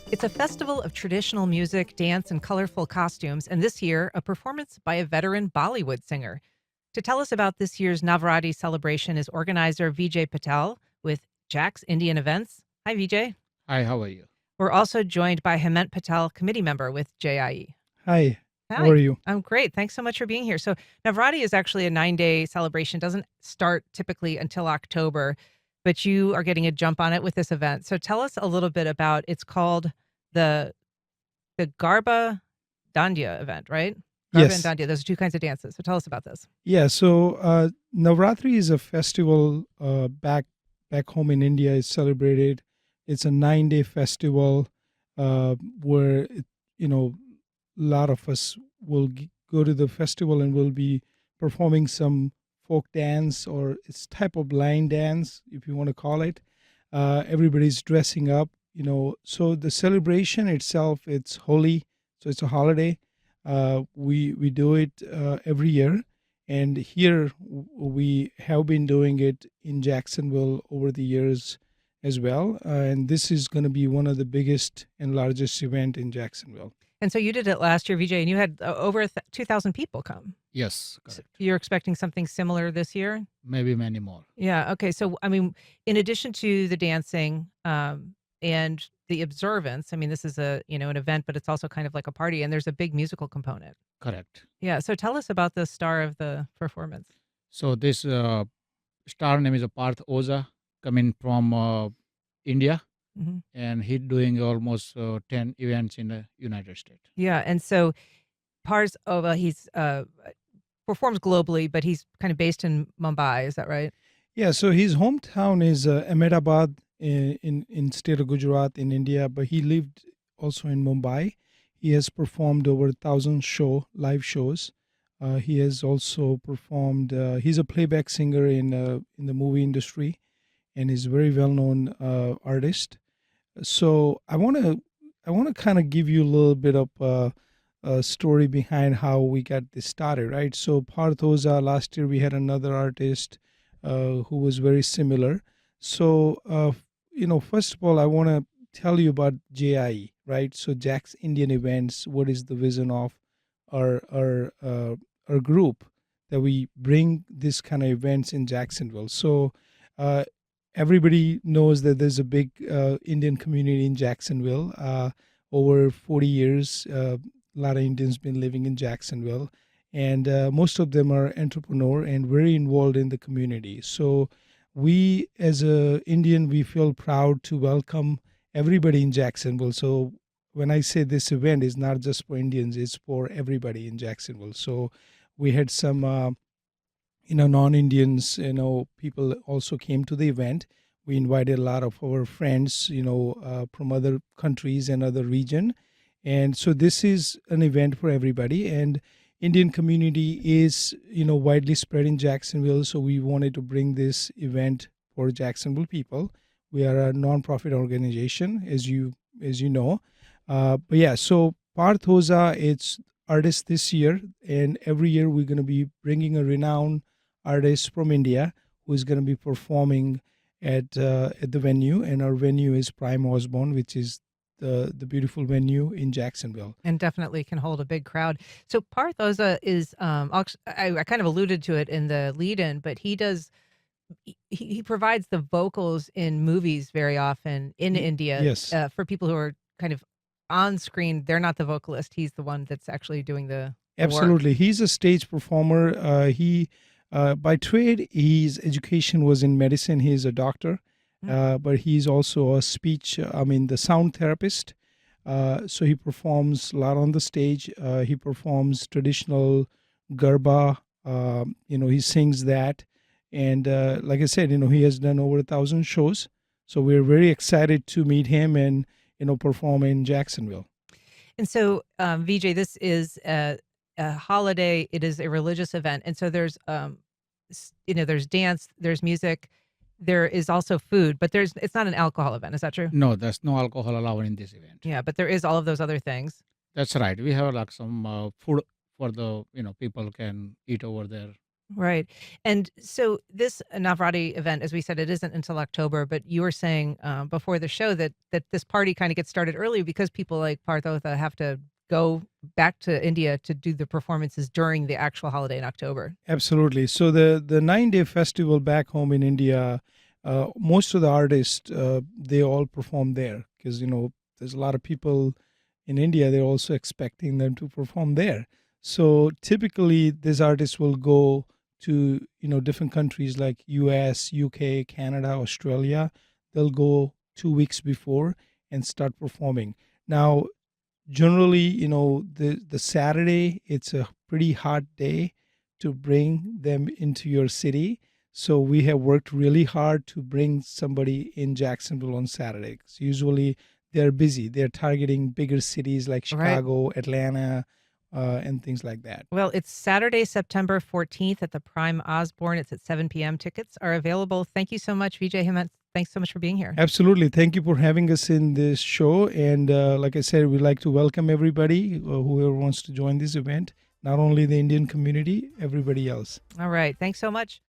It's a festival of traditional music, dance, and colorful costumes, and this year, a performance by a veteran Bollywood singer. To tell us about this year's Navratri celebration is organizer Vijay Patel with Jack's Indian Events. Hi, Vijay. Hi, how are you? We're also joined by Hemant Patel, committee member with JIE. Hi, how Hi, are you? I'm great. Thanks so much for being here. So, Navratri is actually a 9-day celebration, doesn't start typically until October, but you are getting a jump on it with this event. So, tell us a little bit about it's called the the Garba Dandiya event, right? Garba and Yes. Dandiya, those are two kinds of dances. So tell us about this. Yeah, so Navratri is a festival back home in India. It's celebrated. It's a 9-day festival where you know a lot of us will go to the festival and will be performing some folk dance, or it's type of line dance, if you want to call it. Everybody's dressing up. So the celebration itself, it's holy, so it's a holiday. We do it every year, and here we have been doing it in Jacksonville over the years as well. And this is going to be one of the biggest and largest event in Jacksonville. And so you did it last year, Vijay, and you had over 2,000 people come. Yes, So correct. you're expecting something similar this year? Maybe many more. Yeah. Okay. So, I mean, in addition to the dancing and the observance, I mean, this is an event, but it's also kind of like a party, and there's a big musical component. Correct. Yeah. So tell us about the star of the performance. So this star name is Parth Oza, coming from India, Hmm. and he doing almost 10 events in the United States. Yeah. And so Parth Oza, he's performs globally, but he's kind of based in Mumbai. Is that right? Yeah, so his hometown is Ahmedabad in state of Gujarat in India, but he lived also in Mumbai. He has performed over 1,000 live shows. He has also performed. He's a playback singer in the movie industry, and is a very well known artist. So I want to kind of give you a little bit of a story behind how we got this started, right? So Parth Oza, last year we had another artist who was very similar. So first of all, I want to tell you about JIE, right? So Jack's Indian Events. What is the vision of our group, that we bring this kind of events in Jacksonville? So uh, everybody knows that there's a big Indian community in Jacksonville. Over 40 years, a lot of Indians been living in Jacksonville, and most of them are entrepreneur and very involved in the community. So we, as a Indian, we feel proud to welcome everybody in Jacksonville. So when I say this event is not just for Indians, it's for everybody in Jacksonville. So we had some non-Indians, people also came to the event. We invited a lot of our friends, from other countries and other region. And so this is an event for everybody. And Indian community is, widely spread in Jacksonville. So we wanted to bring this event for Jacksonville people. We are a non-profit organization, as you know. But yeah, so Parth Oza, it's artist this year, and every year we're going to be bringing a renowned artist from India who is going to be performing at the venue, and our venue is Prime Osborn, which is the beautiful venue in Jacksonville. And definitely can hold a big crowd. So Parth Oza is, I kind of alluded to it in the lead-in, but he provides the vocals in movies very often in India Yes, for people who are kind of on screen. They're not the vocalist. He's the one that's actually doing the work. absolutely. He's a stage performer. He by trade, his education was in medicine. He's a doctor, Mm. but he's also a the sound therapist. So he performs a lot on the stage. He performs traditional Garba. He sings that. And like I said, he has done over 1,000 shows. So we're very excited to meet him and, perform in Jacksonville. And so, Vijay, this is a holiday. It is a religious event, and so there's dance, there's music, there is also food, but it's not an alcohol event. Is that true? No, there's no alcohol allowed in this event. Yeah, but there is all of those other things. That's right. We have like some food for the people can eat over there. Right. And so this Navratri event, as we said, it isn't until October, but you were saying before the show that this party kind of gets started early because people like Parth Oza have to go back to India to do the performances during the actual holiday in October. Absolutely. So the 9 day festival back home in India, most of the artists they all perform there because there's a lot of people in India. They're also expecting them to perform there. So typically, these artists will go to different countries like U.S., U.K., Canada, Australia. They'll go 2 weeks before and start performing. Now, generally, the Saturday, it's a pretty hot day to bring them into your city. So we have worked really hard to bring somebody in Jacksonville on Saturday. 'Cause usually they're busy. They're targeting bigger cities like Right. Chicago, Atlanta, and things like that. Well, it's Saturday, September 14th at the Prime Osborn. It's at 7 p.m. Tickets are available. Thank you so much, Vijay Hemant. Thanks so much for being here. Absolutely. Thank you for having us in this show. And like I said, we'd like to welcome everybody, whoever wants to join this event, not only the Indian community, everybody else. All right. Thanks so much.